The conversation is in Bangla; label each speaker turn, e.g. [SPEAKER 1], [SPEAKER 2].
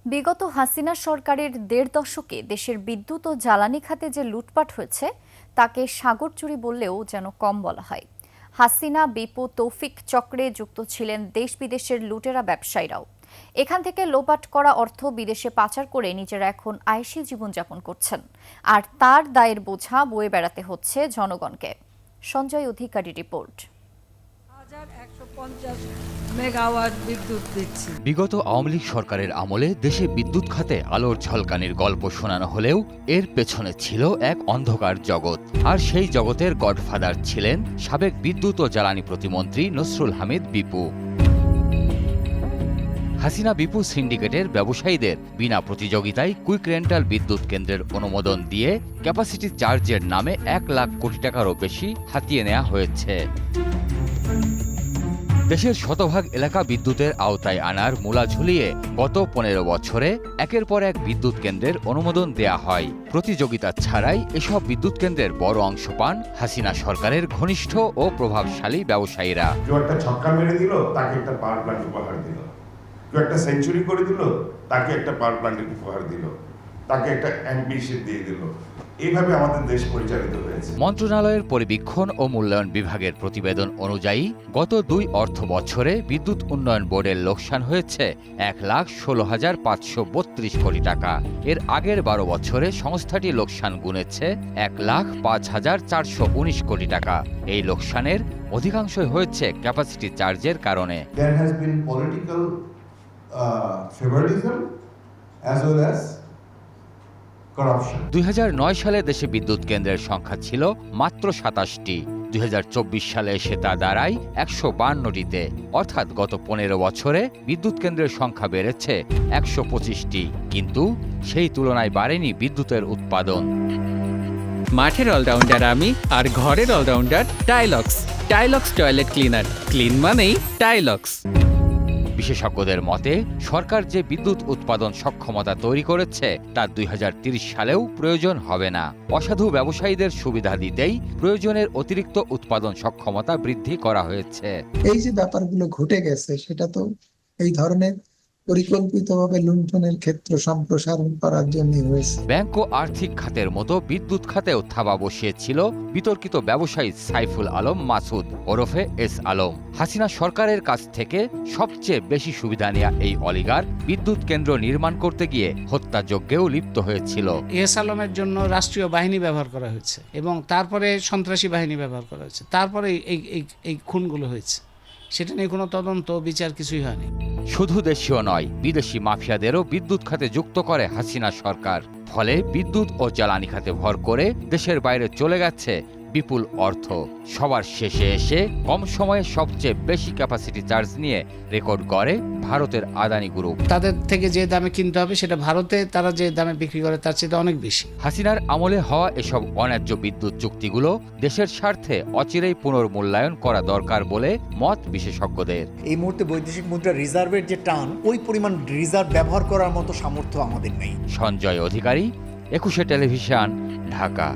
[SPEAKER 1] বিগত হাসিনা সরকারের ১.৫ দশকে দেশের বিদ্যুৎ ও জ্বালানি খাতে যে লুটপাট হয়েছে তাকে সাগর চুরি বললেও যেন কম বলা হয়। হাসিনা, বিপু, তৌফিক চক্রে যুক্ত ছিলেন দেশ বিদেশের লুটেরা ব্যবসায়ীরাও। এখান থেকে লোপাট করা অর্থ বিদেশে পাচার করে নিজেরা এখন আয়েশি জীবনযাপন করছেন, আর তার দায়ের বোঝা বয়ে বেড়াতে হচ্ছে জনগণকে। সঞ্জয় অধিকারী রিপোর্ট।
[SPEAKER 2] মেগাওয়াট বিদ্যুৎ দিচ্ছি।
[SPEAKER 3] বিগত আওয়ামী লীগ সরকারের আমলে দেশে বিদ্যুৎ খাতে আলোর ঝলকানির গল্প শোনানো হলেও এর পেছনে ছিল এক অন্ধকার জগৎ। আর সেই জগতের গডফাদার ছিলেন সাবেক বিদ্যুৎ ও জ্বালানি প্রতিমন্ত্রী নসরুল হামিদ বিপু। হাসিনা বিপু সিন্ডিকেটের ব্যবসায়ীদের বিনা প্রতিযোগিতায় কুইক রেন্টাল বিদ্যুৎ কেন্দ্রের অনুমোদন দিয়ে ক্যাপাসিটি চার্জের নামে ১ লাখ কোটি টাকারও বেশি হাতিয়ে নেওয়া হয়েছে। দেশের শতভাগ এলাকা বিদ্যুতের আওতায় আনার মূলা ঝুলিয়ে গত ১৫ বছরে একের পর এক বিদ্যুৎ কেন্দ্রের অনুমোদন দেয়া হয়। প্রতিযোগিতা ছাড়াই এসব বিদ্যুৎ কেন্দ্রের বড় অংশ পান হাসিনা সরকারের ঘনিষ্ঠ ও প্রভাবশালী ব্যবসায়ীরা।
[SPEAKER 4] কেউ একটা ছক্কা মেরে দিল, তাকে একটা পাওয়ার প্ল্যান্ট উপহার দিল। কেউ একটা সেঞ্চুরি করে দিল, তাকে একটা পাওয়ার প্ল্যান্ট উপহার দিল, তাকে একটা অ্যাম্বিশন দিয়ে দিল। এইভাবে আমাদের দেশ পরিচালিত হয়েছে।
[SPEAKER 3] মন্ত্রণালয়ের পরিবীক্ষণ ও মূল্যায়ন বিভাগের প্রতিবেদন অনুযায়ী গত ২ অর্থ বছরে বিদ্যুৎ উন্নয়ন বোর্ডের লোকসান হয়েছে ১,১৬,৫৩২ কোটি টাকা। এর আগের ১২ বছরে সংস্থাটি লোকসান গুনেছে ১,০৫,৪১৯ কোটি টাকা। এই লোকসানের অধিকাংশই হয়েছে ক্যাপাসিটি চার্জের কারণে।
[SPEAKER 5] There has been political favoritism as well as corruption.
[SPEAKER 3] ২০০৯ সালে দেশে বিদ্যুৎ কেন্দ্রের সংখ্যা ছিল মাত্র ২৭টি। ২০২৪ সালে এসে তা দাঁড়ায় ১৫২টিতে। অর্থাৎ গত ১৫ বছরে বিদ্যুৎ কেন্দ্রের সংখ্যা বেড়েছে ১২৫টি, কিন্তু সেই তুলনায় বাড়েনি বিদ্যুতের উৎপাদন।
[SPEAKER 6] মাঠের অলরাউন্ডার আমি, আর ঘরের allrounder Taylox. Taylox toilet cleaner, clean মানেই টাইলক্স।
[SPEAKER 3] বিশেষজ্ঞদের মতে সরকার যে বিদ্যুৎ উৎপাদন সক্ষমতা তৈরি করেছে তা ২০৩০ সালেও প্রয়োজন হবে না। অসাধু ব্যবসায়ীদের সুবিধা দিতেই প্রয়োজনের অতিরিক্ত উৎপাদন সক্ষমতা বৃদ্ধি করা হয়েছে।
[SPEAKER 7] এই যে ব্যাপারগুলো ঘটে গেছে সেটা তো এই ধরনের পরিকল্পিতভাবে লুণ্ঠনের ক্ষেত্র সম্প্রসারণ করার জন্য হয়েছে।
[SPEAKER 3] ব্যাংক ও আর্থিক খাতের মতো বিদ্যুৎ খাতেও থাবা বসিয়েছিল বিতর্কিত ব্যবসায়ী সাইফুল আলম মাসুদ ওরফে এস আলম। হাসিনা সরকারের কাছ থেকে সবচেয়ে বেশি সুবিধা নেওয়া এই অলিগার বিদ্যুৎ কেন্দ্র নির্মাণ করতে গিয়ে হত্যাযজ্ঞেও লিপ্ত হয়েছিল।
[SPEAKER 8] এস আলমের জন্য রাষ্ট্রীয় বাহিনী ব্যবহার করা হয়েছে এবং তারপরে সন্ত্রাসী বাহিনী ব্যবহার করা হয়েছে, তারপরে এই খুনগুলো হয়েছে। সেটা নিয়ে কোনো তদন্ত বিচার কিছুই হয়নি।
[SPEAKER 3] শুধু দেশীয় নয়, বিদেশি মাফিয়াদেরও বিদ্যুৎ খাতে যুক্ত করে হাসিনা সরকার। ফলে বিদ্যুৎ ও জ্বালানি খাতে ভর করে দেশের বাইরে চলে গেছে বিপুল অর্থ। সবার শেষে এসে কম সময়ে সবচেয়ে বেশি ক্যাপাসিটি চার্জ নিয়ে রেকর্ড করে ভারতের আদানি গ্রুপ।
[SPEAKER 8] তাদের থেকে যে দামে কিনতে হবে সেটা ভারতে তারা যে দামে বিক্রি করে তার চেয়ে অনেক বেশি।
[SPEAKER 3] হাসিনার আমলে হওয়া এসব অন্যায্য বিদ্যুৎ চুক্তিগুলো দেশের স্বার্থে অচিরেই পুনর্মূল্যায়ন করা দরকার বলে মত বিশেষজ্ঞদের।
[SPEAKER 9] এই মুহূর্তে বৈদেশিক মুদ্রা রিজার্ভের যে টান, ওই পরিমাণ রিজার্ভ ব্যবহার করার মতো সামর্থ্য আমাদের নেই।
[SPEAKER 3] সঞ্জয় অধিকারী, ২১ টেলিভিশন, ঢাকা।